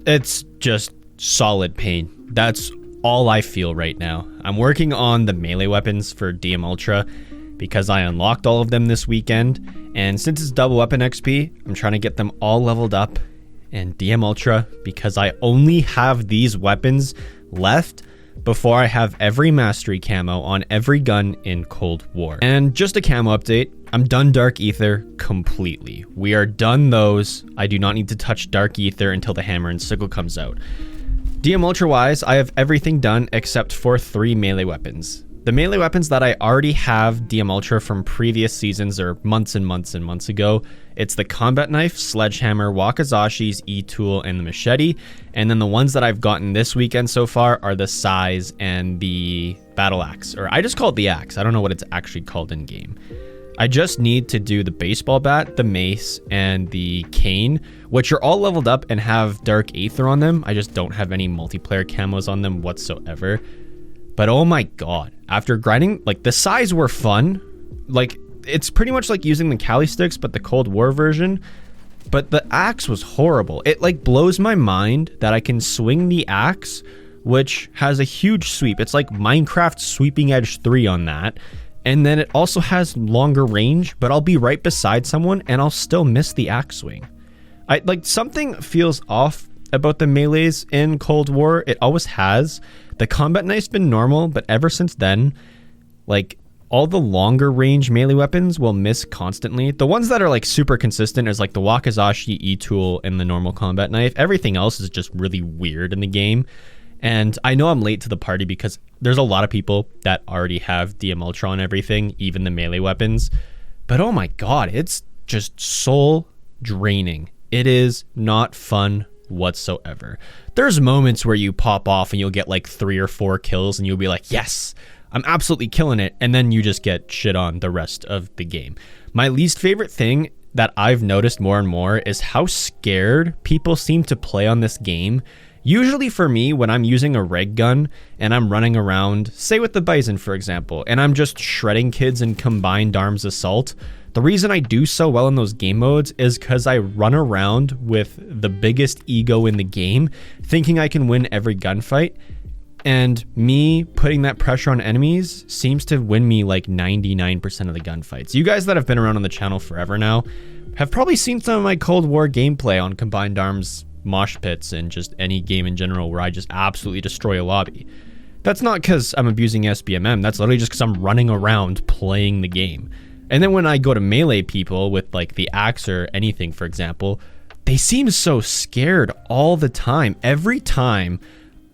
It's just solid pain. That's all I feel right now. I'm working on the melee weapons for DM Ultra because I unlocked all of them this weekend, and since it's double weapon XP, I'm trying to get them all leveled up in DM Ultra because I only have these weapons left before I have every mastery camo on every gun in Cold War. And just a camo update, I'm done Dark Ether completely. We are done those. I do not need to touch Dark Ether until the Hammer and Sickle comes out. DM Ultra wise, I have everything done except for 3 melee weapons. The melee weapons that I already have DM Ultra from previous seasons or months and months and months ago, it's the combat knife, sledgehammer, wakizashi's, e-tool, and the machete. And then the ones that I've gotten this weekend so far are the size and the battle axe, or I just call it the axe. I don't know what it's actually called in game. I just need to do the baseball bat, the mace, and the cane, which are all leveled up and have Dark Aether on them. I just don't have any multiplayer camos on them whatsoever. But oh my god, after grinding, like the size were fun. Like it's pretty much like using the Kali sticks, but the Cold War version. But the axe was horrible. It like blows my mind that I can swing the axe, which has a huge sweep. It's like Minecraft Sweeping Edge 3 on that. And then it also has longer range, but I'll be right beside someone and I'll still miss the axe swing. Like something feels off about the melees in Cold War. It always has. The combat knife's been normal, but ever since then, like all the longer range melee weapons will miss constantly. The ones that are like super consistent is like the Wakizashi, E-tool, and the normal combat knife. Everything else is just really weird in the game. And I know I'm late to the party because there's a lot of people that already have DM Ultra on everything, even the melee weapons. But oh my god, it's just soul draining. It is not fun whatsoever. There's moments where you pop off and you'll get like 3 or 4 kills and you'll be like, yes, I'm absolutely killing it. And then you just get shit on the rest of the game. My least favorite thing that I've noticed more and more is how scared people seem to play on this game. Usually for me, when I'm using a reg gun and I'm running around, say with the Bison, for example, and I'm just shredding kids in combined arms assault, the reason I do so well in those game modes is because I run around with the biggest ego in the game, thinking I can win every gunfight. And me putting that pressure on enemies seems to win me like 99% of the gunfights. You guys that have been around on the channel forever now have probably seen some of my Cold War gameplay on combined arms mosh pits and just any game in general where I just absolutely destroy a lobby. That's not because I'm abusing SBMM, that's literally just because I'm running around playing the game. And then when I go to melee people with like the axe or anything, for example, they seem so scared all the time. Every time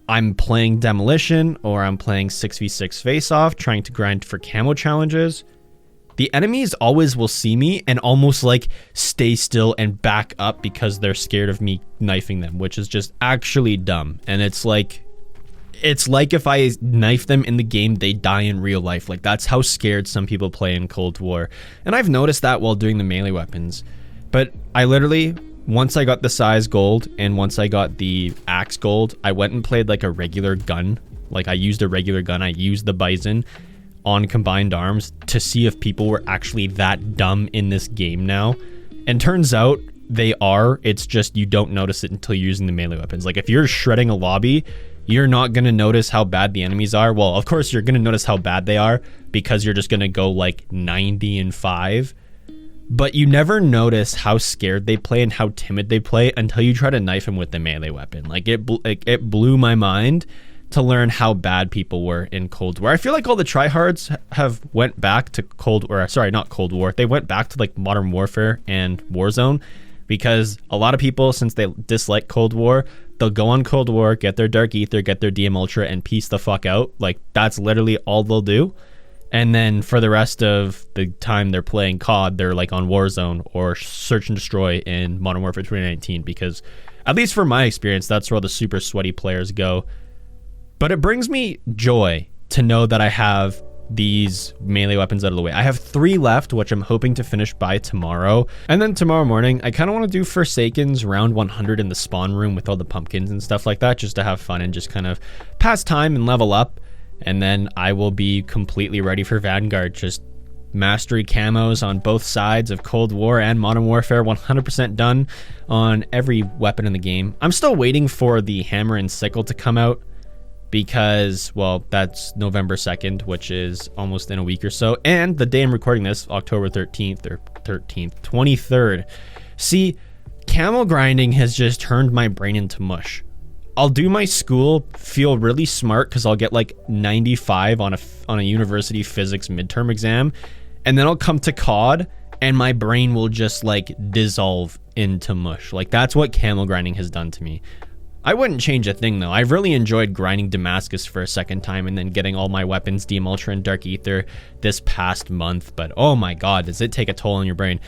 I'm playing Demolition or I'm playing 6v6 face-off, trying to grind for camo challenges, the enemies always will see me and almost like stay still and back up because they're scared of me knifing them, which is just actually dumb. And it's like if I knife them in the game, they die in real life. Like that's how scared some people play in Cold War. And I've noticed that while doing the melee weapons. But I literally, once I got the size gold and once I got the axe gold, I went and played like a regular gun. Like I used a regular gun. I used the Bison on combined arms to see if people were actually that dumb in this game now. And turns out they are. It's just you don't notice it until you're using the melee weapons. Like if you're shredding a lobby, you're not going to notice how bad the enemies are. Well, of course you're going to notice how bad they are because you're just going to go like 90-5. But you never notice how scared they play and how timid they play until you try to knife them with the melee weapon. Like it blew my mind to learn how bad people were in Cold War. I feel like all the tryhards have went back to not Cold War. They went back to like Modern Warfare and Warzone because a lot of people, since they dislike Cold War, they'll go on Cold War, get their Dark Ether, get their DM Ultra, and peace the fuck out. Like that's literally all they'll do. And then for the rest of the time they're playing COD, they're like on Warzone or Search and Destroy in Modern Warfare 2019 because, at least for my experience, that's where all the super sweaty players go. But it brings me joy to know that I have these melee weapons out of the way. I have 3 left, which I'm hoping to finish by tomorrow. And then tomorrow morning, I kind of want to do Forsaken's round 100 in the spawn room with all the pumpkins and stuff like that, just to have fun and just kind of pass time and level up. And then I will be completely ready for Vanguard, just mastery camos on both sides of Cold War and Modern Warfare, 100% done on every weapon in the game. I'm still waiting for the hammer and sickle to come out because, well, that's November 2nd, which is almost in a week or so. And the day I'm recording this, October 13th or 23rd. See, camo grinding has just turned my brain into mush. I'll do my school, feel really smart because I'll get like 95 on a university physics midterm exam, and then I'll come to COD and my brain will just like dissolve into mush. Like, that's what camo grinding has done to me. I wouldn't change a thing though. I've really enjoyed grinding Damascus for a second time and then getting all my weapons DM Ultra and Dark Ether this past month, but oh my god, does it take a toll on your brain.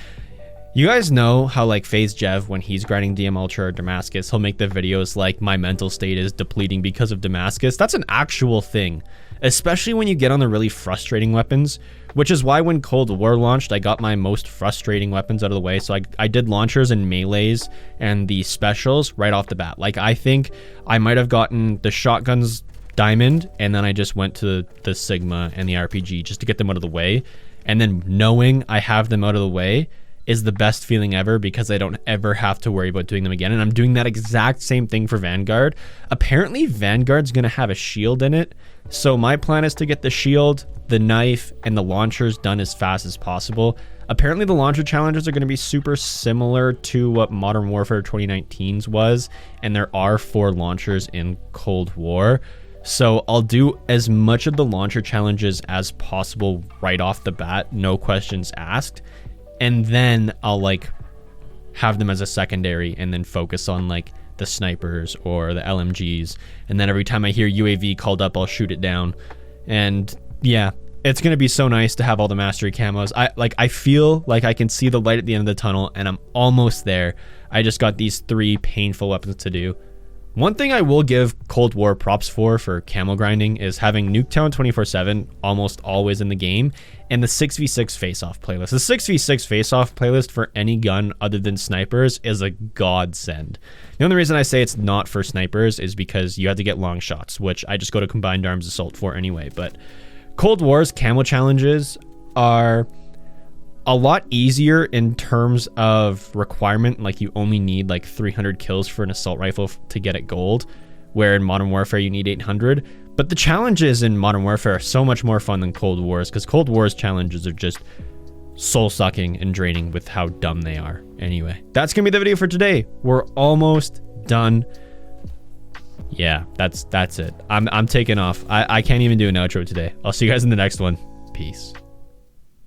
You guys know how like FaZe Jev, when he's grinding DM Ultra or Damascus, he'll make the videos like my mental state is depleting because of Damascus. That's an actual thing, especially when you get on the really frustrating weapons, which is why when Cold War launched, I got my most frustrating weapons out of the way. So I did launchers and melees and the specials right off the bat. Like, I think I might have gotten the shotguns diamond and then I just went to the Sigma and the RPG just to get them out of the way. And then knowing I have them out of the way is the best feeling ever because I don't ever have to worry about doing them again. And I'm doing that exact same thing for Vanguard. Apparently Vanguard's gonna have a shield in it. So my plan is to get the shield, the knife, and the launchers done as fast as possible. Apparently the launcher challenges are gonna be super similar to what Modern Warfare 2019's was. And there are 4 launchers in Cold War. So I'll do as much of the launcher challenges as possible right off the bat, no questions asked. And then I'll like have them as a secondary and then focus on like the snipers or the LMGs. And then every time I hear UAV called up, I'll shoot it down. And yeah, it's going to be so nice to have all the mastery camos. I feel like I can see the light at the end of the tunnel and I'm almost there. I just got these 3 painful weapons to do. One thing I will give Cold War props for camo grinding is having Nuketown 24/7 almost always in the game, and the 6v6 face-off playlist. The 6v6 face-off playlist for any gun other than snipers is a godsend. The only reason I say it's not for snipers is because you have to get long shots, which I just go to Combined Arms Assault for anyway. But Cold War's camo challenges are a lot easier in terms of requirement. Like, you only need like 300 kills for an assault rifle to get it gold, where in Modern Warfare you need 800. But the challenges in Modern Warfare are so much more fun than Cold War's, because Cold War's challenges are just soul-sucking and draining with how dumb they are. Anyway, that's gonna be the video for today. We're almost done. Yeah, that's it. I'm taking off. I can't even do an outro today. I'll see you guys in the next one. Peace.